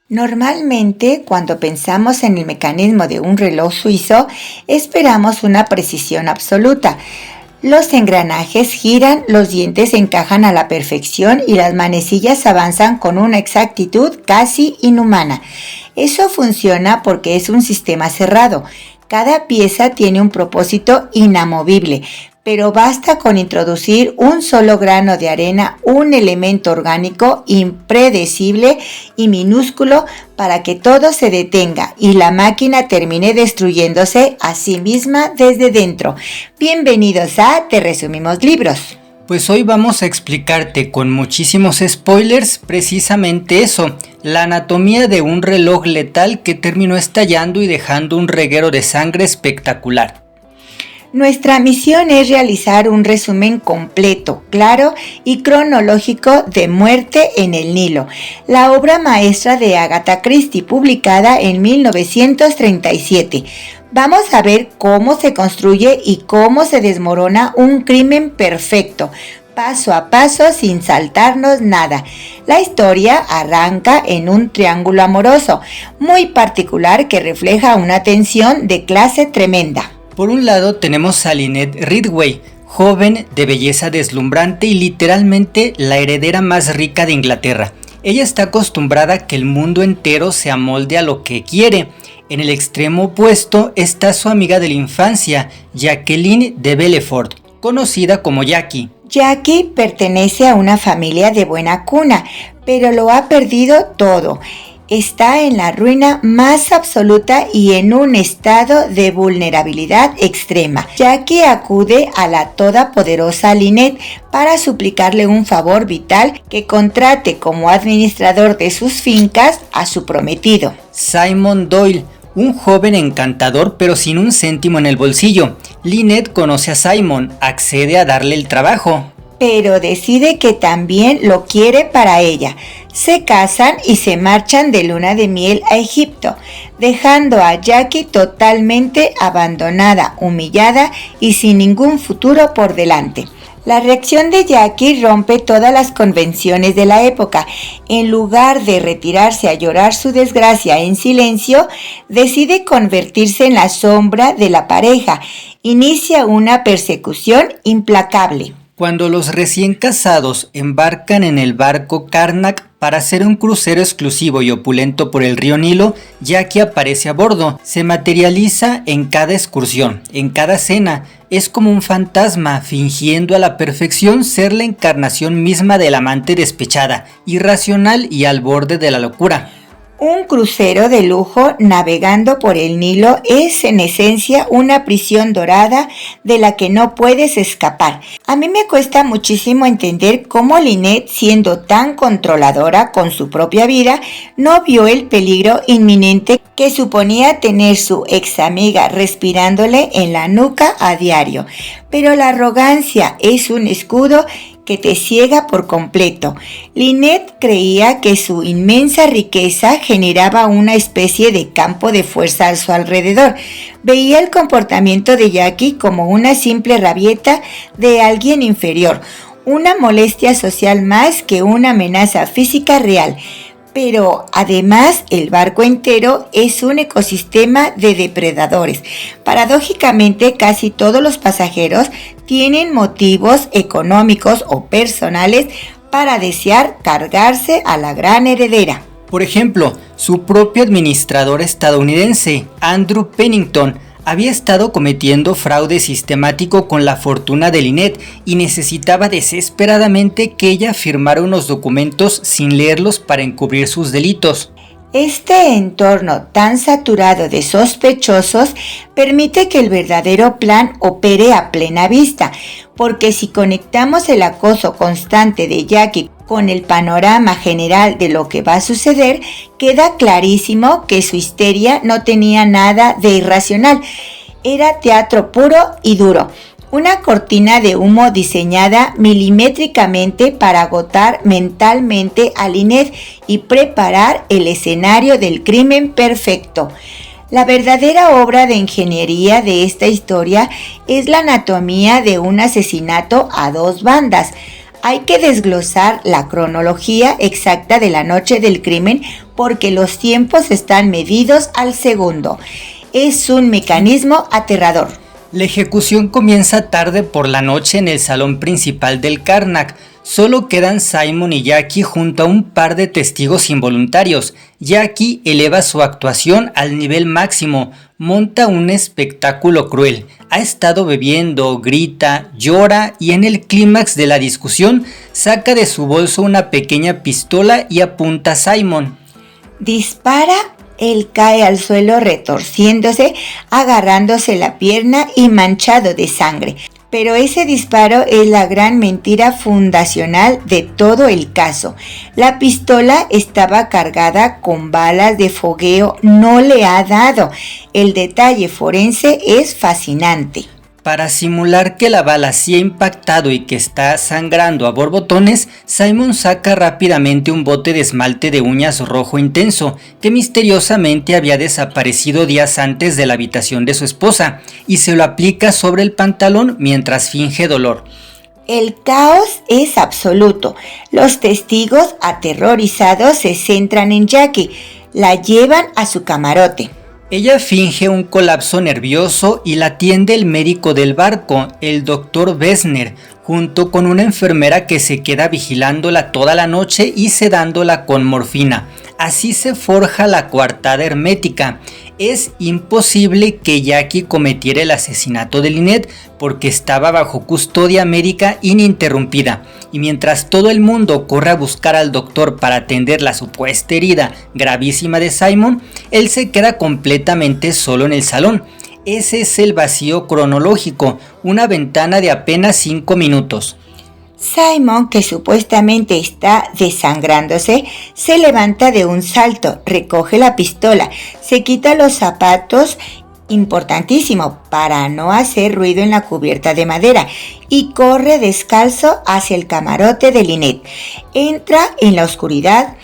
Normalmente, cuando pensamos en el mecanismo de un reloj suizo, esperamos una precisión absoluta. Los engranajes giran, los dientes encajan a la perfección y las manecillas avanzan con una exactitud casi inhumana. Eso funciona porque es un sistema cerrado. Cada pieza tiene un propósito inamovible, pero basta con introducir un solo grano de arena, un elemento orgánico impredecible y minúsculo para que todo se detenga y la máquina termine destruyéndose a sí misma desde dentro. Bienvenidos a Te Resumimos Libros. Pues hoy vamos a explicarte con muchísimos spoilers precisamente eso, la anatomía de un reloj letal que terminó estallando y dejando un reguero de sangre espectacular. Nuestra misión es realizar un resumen completo, claro y cronológico de Muerte en el Nilo, la obra maestra de Agatha Christie, publicada en 1937. Vamos a ver cómo se construye y cómo se desmorona un crimen perfecto, paso a paso sin saltarnos nada. La historia arranca en un triángulo amoroso, muy particular que refleja una tensión de clase tremenda. Por un lado tenemos a Lynette Ridgway, joven de belleza deslumbrante y literalmente la heredera más rica de Inglaterra. Ella está acostumbrada a que el mundo entero se amolde a lo que quiere. En el extremo opuesto está su amiga de la infancia, Jacqueline de Belfort, conocida como Jackie. Jackie pertenece a una familia de buena cuna, pero lo ha perdido todo. Está en la ruina más absoluta y en un estado de vulnerabilidad extrema. Jackie acude a la todopoderosa Lynette para suplicarle un favor vital, que contrate como administrador de sus fincas a su prometido, Simon Doyle, un joven encantador pero sin un céntimo en el bolsillo. Lynette conoce a Simon, accede a darle el trabajo, pero decide que también lo quiere para ella. Se casan y se marchan de luna de miel a Egipto, dejando a Jackie totalmente abandonada, humillada y sin ningún futuro por delante. La reacción de Jackie rompe todas las convenciones de la época. En lugar de retirarse a llorar su desgracia en silencio, decide convertirse en la sombra de la pareja. Inicia una persecución implacable. Cuando los recién casados embarcan en el barco Karnak para hacer un crucero exclusivo y opulento por el río Nilo, Jackie aparece a bordo, se materializa en cada excursión, en cada cena, es como un fantasma fingiendo a la perfección ser la encarnación misma del amante despechada, irracional y al borde de la locura. Un crucero de lujo navegando por el Nilo es en esencia una prisión dorada de la que no puedes escapar. A mí me cuesta muchísimo entender cómo Lynette, siendo tan controladora con su propia vida, no vio el peligro inminente que suponía tener su ex amiga respirándole en la nuca a diario. Pero la arrogancia es un escudo que te ciega por completo. Lynette creía que su inmensa riqueza generaba una especie de campo de fuerza a su alrededor. Veía el comportamiento de Jackie como una simple rabieta de alguien inferior, una molestia social más que una amenaza física real. Pero además el barco entero es un ecosistema de depredadores. Paradójicamente, casi todos los pasajeros tienen motivos económicos o personales para desear cargarse a la gran heredera. Por ejemplo, su propio administrador estadounidense, Andrew Pennington, había estado cometiendo fraude sistemático con la fortuna de Lynette y necesitaba desesperadamente que ella firmara unos documentos sin leerlos para encubrir sus delitos. Este entorno tan saturado de sospechosos permite que el verdadero plan opere a plena vista, porque si conectamos el acoso constante de Jackie con el panorama general de lo que va a suceder, queda clarísimo que su histeria no tenía nada de irracional. Era teatro puro y duro. Una cortina de humo diseñada milimétricamente para agotar mentalmente a Lynette y preparar el escenario del crimen perfecto. La verdadera obra de ingeniería de esta historia es la anatomía de un asesinato a dos bandas. Hay que desglosar la cronología exacta de la noche del crimen porque los tiempos están medidos al segundo. Es un mecanismo aterrador. La ejecución comienza tarde por la noche en el salón principal del Karnak. Solo quedan Simon y Jackie junto a un par de testigos involuntarios. Jackie eleva su actuación al nivel máximo, monta un espectáculo cruel. Ha estado bebiendo, grita, llora y en el clímax de la discusión saca de su bolso una pequeña pistola y apunta a Simon. Dispara. Él cae al suelo retorciéndose, agarrándose la pierna y manchado de sangre. Pero ese disparo es la gran mentira fundacional de todo el caso. La pistola estaba cargada con balas de fogueo, no le ha dado. El detalle forense es fascinante. Para simular que la bala sí ha impactado y que está sangrando a borbotones, Simon saca rápidamente un bote de esmalte de uñas rojo intenso, que misteriosamente había desaparecido días antes de la habitación de su esposa, y se lo aplica sobre el pantalón mientras finge dolor. El caos es absoluto. Los testigos aterrorizados se centran en Jackie. La llevan a su camarote. Ella finge un colapso nervioso y la atiende el médico del barco, el Dr. Wessner, junto con una enfermera que se queda vigilándola toda la noche y sedándola con morfina. Así se forja la coartada hermética. Es imposible que Jackie cometiera el asesinato de Lynette porque estaba bajo custodia médica ininterrumpida. Y mientras todo el mundo corre a buscar al doctor para atender la supuesta herida gravísima de Simon, él se queda completamente solo en el salón. Ese es el vacío cronológico, una ventana de apenas 5 minutos. Simon, que supuestamente está desangrándose, se levanta de un salto, recoge la pistola, se quita los zapatos, importantísimo para no hacer ruido en la cubierta de madera, y corre descalzo hacia el camarote de Lynette. Entra en la oscuridad.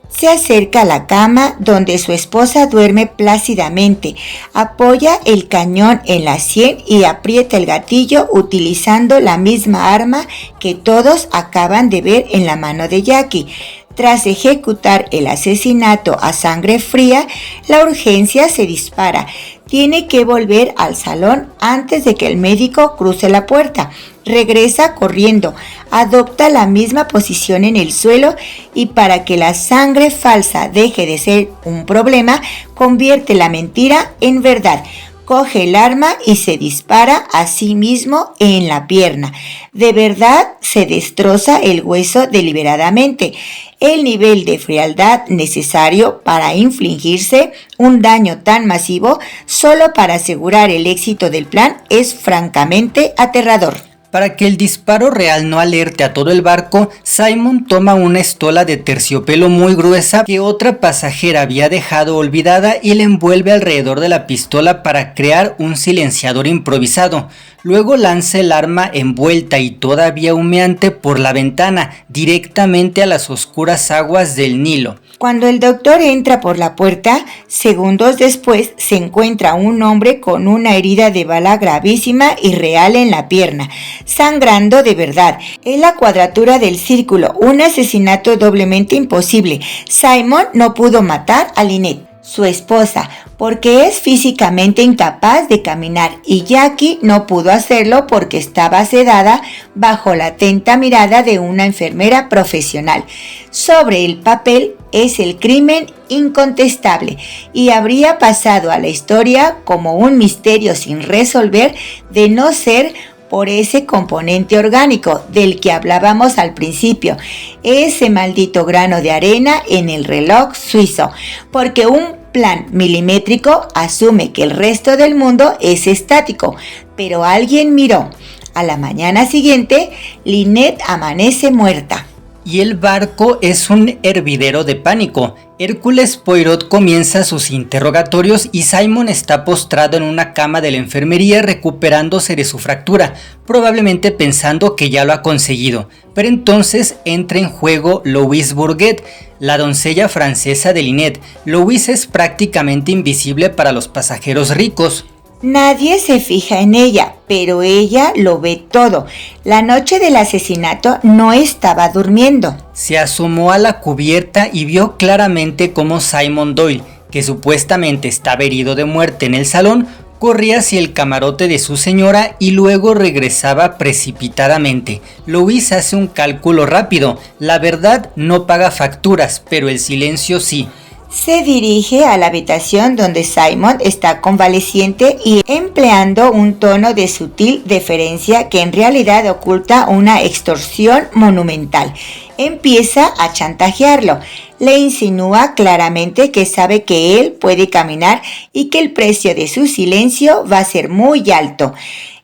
Se acerca a la cama donde su esposa duerme plácidamente, apoya el cañón en la sien y aprieta el gatillo utilizando la misma arma que todos acaban de ver en la mano de Jackie. Tras ejecutar el asesinato a sangre fría, la urgencia se dispara. Tiene que volver al salón antes de que el médico cruce la puerta. Regresa corriendo, adopta la misma posición en el suelo y para que la sangre falsa deje de ser un problema, convierte la mentira en verdad. Coge el arma y se dispara a sí mismo en la pierna. De verdad se destroza el hueso deliberadamente. El nivel de frialdad necesario para infligirse un daño tan masivo solo para asegurar el éxito del plan es francamente aterrador. Para que el disparo real no alerte a todo el barco, Simon toma una estola de terciopelo muy gruesa que otra pasajera había dejado olvidada y la envuelve alrededor de la pistola para crear un silenciador improvisado. Luego lanza el arma envuelta y todavía humeante por la ventana, directamente a las oscuras aguas del Nilo. Cuando el doctor entra por la puerta, segundos después se encuentra un hombre con una herida de bala gravísima y real en la pierna, sangrando de verdad. Es la cuadratura del círculo, un asesinato doblemente imposible. Simon no pudo matar a Lynette, su esposa, porque es físicamente incapaz de caminar, y Jackie no pudo hacerlo porque estaba sedada bajo la atenta mirada de una enfermera profesional. Sobre el papel es el crimen incontestable y habría pasado a la historia como un misterio sin resolver de no ser por ese componente orgánico del que hablábamos al principio, ese maldito grano de arena en el reloj suizo, porque un plan milimétrico asume que el resto del mundo es estático, pero alguien miró. A la mañana siguiente, Lynette amanece muerta. Y el barco es un hervidero de pánico. Hércules Poirot comienza sus interrogatorios y Simon está postrado en una cama de la enfermería recuperándose de su fractura, probablemente pensando que ya lo ha conseguido. Pero entonces entra en juego Louise Bourget, la doncella francesa de Lynette. Louise es prácticamente invisible para los pasajeros ricos. Nadie se fija en ella, pero ella lo ve todo. La noche del asesinato no estaba durmiendo. Se asomó a la cubierta y vio claramente cómo Simon Doyle, que supuestamente estaba herido de muerte en el salón, corría hacia el camarote de su señora y luego regresaba precipitadamente. Louise hace un cálculo rápido. La verdad no paga facturas, pero el silencio sí. Se dirige a la habitación donde Simon está convaleciente y empleando un tono de sutil deferencia que en realidad oculta una extorsión monumental, empieza a chantajearlo. Le insinúa claramente que sabe que él puede caminar y que el precio de su silencio va a ser muy alto.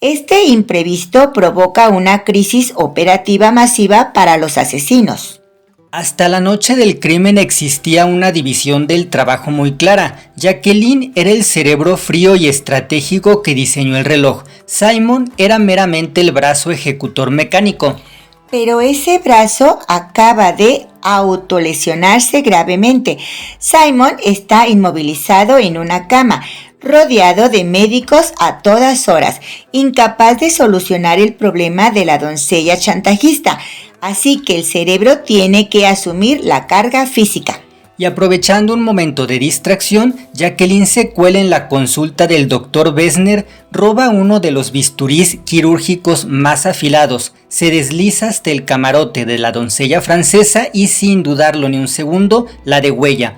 Este imprevisto provoca una crisis operativa masiva para los asesinos. Hasta la noche del crimen existía una división del trabajo muy clara. Jacqueline era el cerebro frío y estratégico que diseñó el reloj. Simon era meramente el brazo ejecutor mecánico. Pero ese brazo acaba de autolesionarse gravemente. Simon está inmovilizado en una cama, rodeado de médicos a todas horas, incapaz de solucionar el problema de la doncella chantajista. Así que el cerebro tiene que asumir la carga física. Y aprovechando un momento de distracción, Jacqueline se cuela en la consulta del Dr. Wessner, roba uno de los bisturís quirúrgicos más afilados, se desliza hasta el camarote de la doncella francesa y sin dudarlo ni un segundo, la degüella.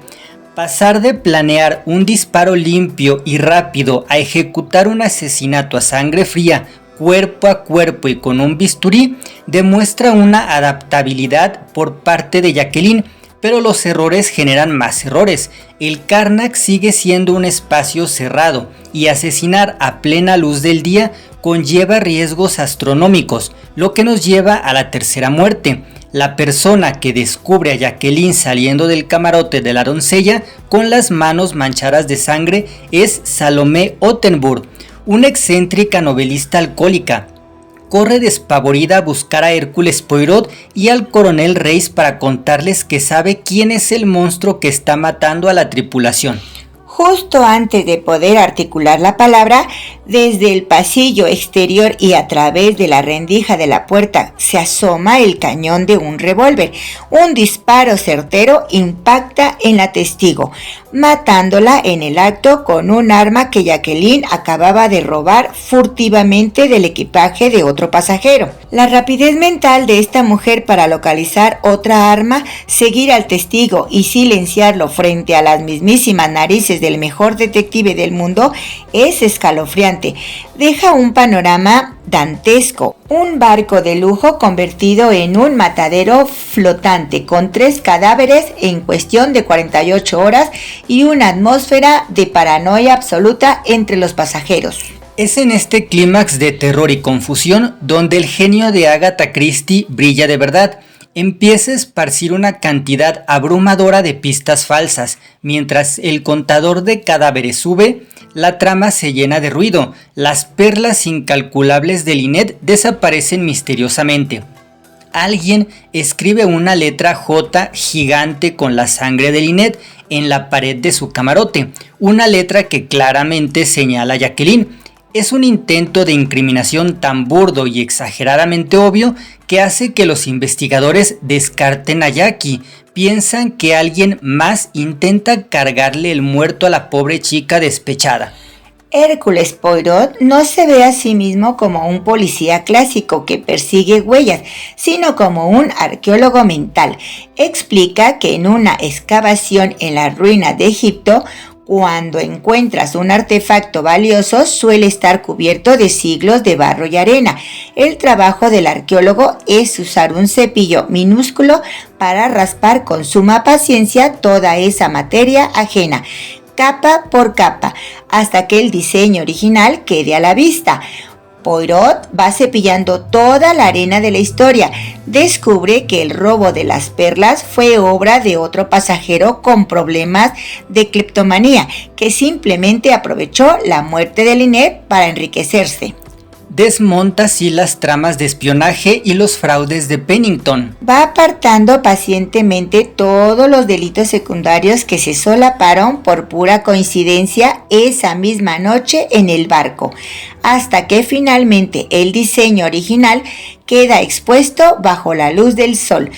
Pasar de planear un disparo limpio y rápido a ejecutar un asesinato a sangre fría, cuerpo a cuerpo y con un bisturí, demuestra una adaptabilidad por parte de Jacqueline, pero los errores generan más errores. El Karnak sigue siendo un espacio cerrado y asesinar a plena luz del día conlleva riesgos astronómicos, lo que nos lleva a la tercera muerte. La persona que descubre a Jacqueline saliendo del camarote de la doncella con las manos manchadas de sangre es Salomé Ottenburg, una excéntrica novelista alcohólica. Corre despavorida a buscar a Hércules Poirot y al coronel Reis para contarles que sabe quién es el monstruo que está matando a la tripulación. Justo antes de poder articular la palabra, desde el pasillo exterior y a través de la rendija de la puerta se asoma el cañón de un revólver. Un disparo certero impacta en la testigo, matándola en el acto con un arma que Jacqueline acababa de robar furtivamente del equipaje de otro pasajero. La rapidez mental de esta mujer para localizar otra arma, seguir al testigo y silenciarlo frente a las mismísimas narices del mejor detective del mundo es escalofriante. Deja un panorama dantesco. Un barco de lujo convertido en un matadero flotante con 3 cadáveres en cuestión de 48 horas y una atmósfera de paranoia absoluta entre los pasajeros. Es en este clímax de terror y confusión donde el genio de Agatha Christie brilla de verdad. Empieza a esparcir una cantidad abrumadora de pistas falsas. Mientras el contador de cadáveres sube, la trama se llena de ruido. Las perlas incalculables de Lynette desaparecen misteriosamente. Alguien escribe una letra J gigante con la sangre de Lynette en la pared de su camarote, una letra que claramente señala a Jacqueline. Es un intento de incriminación tan burdo y exageradamente obvio que hace que los investigadores descarten a Jackie. Piensan que alguien más intenta cargarle el muerto a la pobre chica despechada. Hércules Poirot no se ve a sí mismo como un policía clásico que persigue huellas, sino como un arqueólogo mental. Explica que en una excavación en las ruinas de Egipto, cuando encuentras un artefacto valioso, suele estar cubierto de siglos de barro y arena. El trabajo del arqueólogo es usar un cepillo minúsculo para raspar con suma paciencia toda esa materia ajena, capa por capa, hasta que el diseño original quede a la vista. Poirot va cepillando toda la arena de la historia. Descubre que el robo de las perlas fue obra de otro pasajero con problemas de cleptomanía, que simplemente aprovechó la muerte de Lynette para enriquecerse. desmonta así las tramas de espionaje y los fraudes de Pennington. Va apartando pacientemente todos los delitos secundarios que se solaparon por pura coincidencia esa misma noche en el barco, hasta que finalmente el diseño original queda expuesto bajo la luz del sol.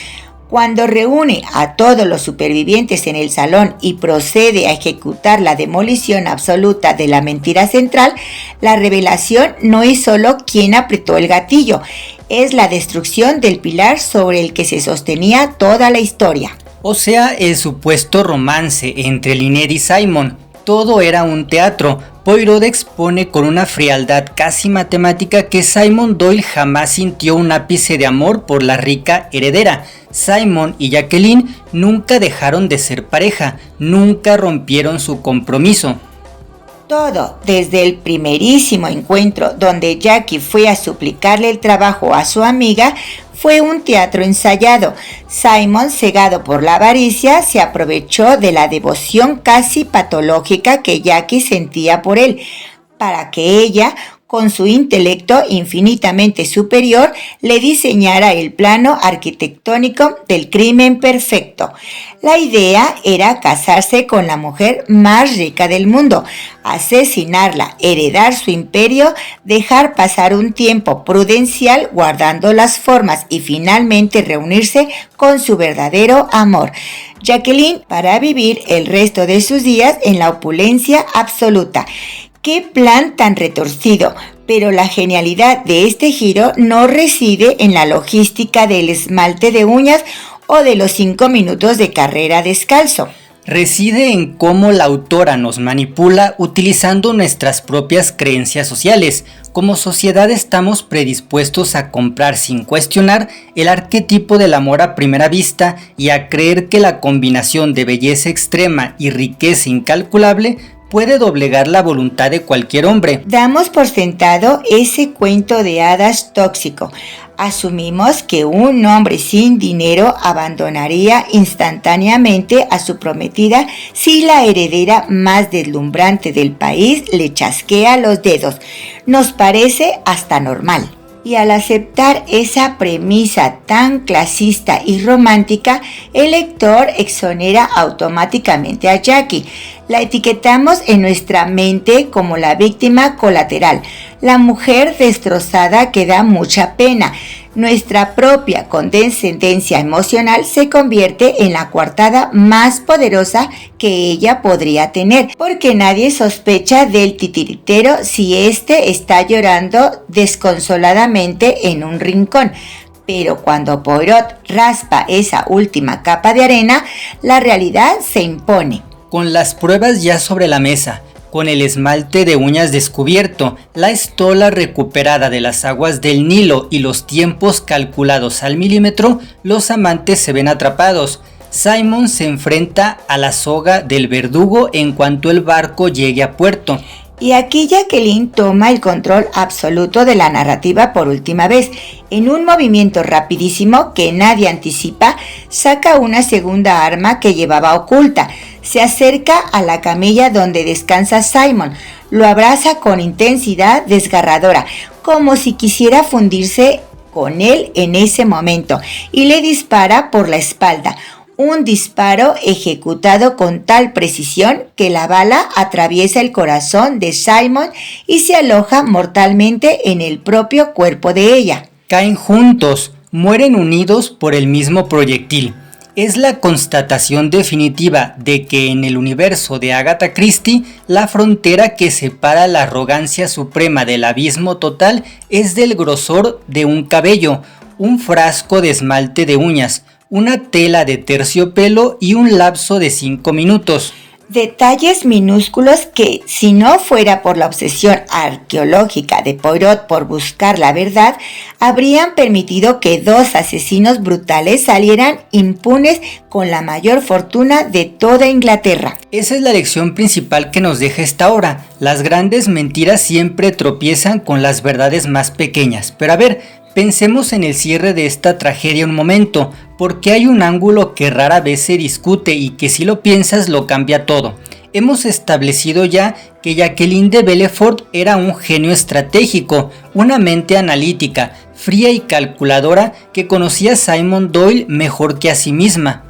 Cuando reúne a todos los supervivientes en el salón y procede a ejecutar la demolición absoluta de la mentira central, la revelación no es solo quién apretó el gatillo, es la destrucción del pilar sobre el que se sostenía toda la historia. O sea, el supuesto romance entre Lynette y Simon. Todo era un teatro. Poirot expone con una frialdad casi matemática que Simon Doyle jamás sintió un ápice de amor por la rica heredera. Simon y Jacqueline nunca dejaron de ser pareja, nunca rompieron su compromiso. Todo, desde el primerísimo encuentro donde Jackie fue a suplicarle el trabajo a su amiga, fue un teatro ensayado. Simon, cegado por la avaricia, se aprovechó de la devoción casi patológica que Jackie sentía por él, para que ella, con su intelecto infinitamente superior, le diseñara el plano arquitectónico del crimen perfecto. La idea era casarse con la mujer más rica del mundo, asesinarla, heredar su imperio, dejar pasar un tiempo prudencial guardando las formas y finalmente reunirse con su verdadero amor, Jacqueline, para vivir el resto de sus días en la opulencia absoluta. ¡Qué plan tan retorcido! Pero la genialidad de este giro no reside en la logística del esmalte de uñas o de los 5 minutos de carrera descalzo. Reside en cómo la autora nos manipula utilizando nuestras propias creencias sociales. Como sociedad estamos predispuestos a comprar sin cuestionar el arquetipo del amor a primera vista y a creer que la combinación de belleza extrema y riqueza incalculable puede doblegar la voluntad de cualquier hombre. Damos por sentado ese cuento de hadas tóxico. Asumimos que un hombre sin dinero abandonaría instantáneamente a su prometida si la heredera más deslumbrante del país le chasquea los dedos. Nos parece hasta normal. Y al aceptar esa premisa tan clasista y romántica, el lector exonera automáticamente a Jackie. La etiquetamos en nuestra mente como la víctima colateral, la mujer destrozada que da mucha pena. Nuestra propia condescendencia emocional se convierte en la coartada más poderosa que ella podría tener, porque nadie sospecha del titiritero si éste está llorando desconsoladamente en un rincón. Pero cuando Poirot raspa esa última capa de arena, la realidad se impone. Con las pruebas ya sobre la mesa, con el esmalte de uñas descubierto, la estola recuperada de las aguas del Nilo y los tiempos calculados al milímetro, los amantes se ven atrapados. Simon se enfrenta a la soga del verdugo en cuanto el barco llegue a puerto. Y aquí Jacqueline toma el control absoluto de la narrativa por última vez. En un movimiento rapidísimo que nadie anticipa, saca una segunda arma que llevaba oculta. Se acerca a la camilla donde descansa Simon, lo abraza con intensidad desgarradora, como si quisiera fundirse con él en ese momento, y le dispara por la espalda. Un disparo ejecutado con tal precisión que la bala atraviesa el corazón de Simon y se aloja mortalmente en el propio cuerpo de ella. Caen juntos, mueren unidos por el mismo proyectil. Es la constatación definitiva de que en el universo de Agatha Christie, la frontera que separa la arrogancia suprema del abismo total es del grosor de un cabello, un frasco de esmalte de uñas, una tela de terciopelo y un lapso de 5 minutos. Detalles minúsculos que, si no fuera por la obsesión arqueológica de Poirot por buscar la verdad, habrían permitido que 2 asesinos brutales salieran impunes con la mayor fortuna de toda Inglaterra. Esa es la lección principal que nos deja esta obra. Las grandes mentiras siempre tropiezan con las verdades más pequeñas. Pero a ver, pensemos en el cierre de esta tragedia un momento, porque hay un ángulo que rara vez se discute y que si lo piensas lo cambia todo. Hemos establecido ya que Jacqueline de Villefort era un genio estratégico, una mente analítica, fría y calculadora que conocía a Simon Doyle mejor que a sí misma.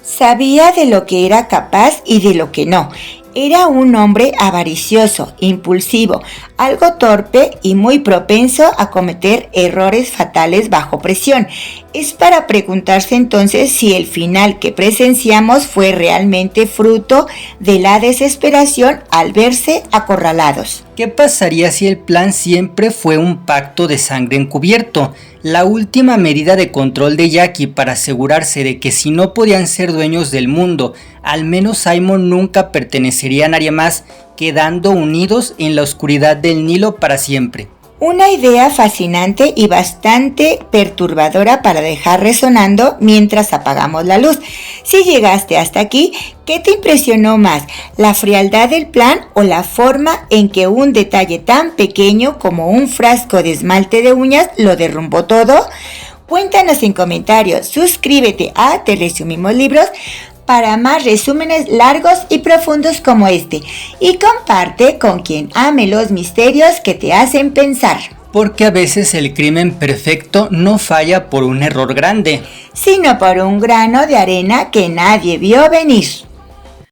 Sabía de lo que era capaz y de lo que no. Era un hombre avaricioso, impulsivo, algo torpe y muy propenso a cometer errores fatales bajo presión. Es para preguntarse entonces si el final que presenciamos fue realmente fruto de la desesperación al verse acorralados. ¿Qué pasaría si el plan siempre fue un pacto de sangre encubierto? La última medida de control de Jackie para asegurarse de que si no podían ser dueños del mundo, al menos Simon nunca pertenecería a nadie más, quedando unidos en la oscuridad del Nilo para siempre. Una idea fascinante y bastante perturbadora para dejar resonando mientras apagamos la luz. Si llegaste hasta aquí, ¿qué te impresionó más? ¿La frialdad del plan o la forma en que un detalle tan pequeño como un frasco de esmalte de uñas lo derrumbó todo? Cuéntanos en comentarios, suscríbete a Te Resumimos Libros para más resúmenes largos y profundos como este, y comparte con quien ame los misterios que te hacen pensar. Porque a veces el crimen perfecto no falla por un error grande, sino por un grano de arena que nadie vio venir.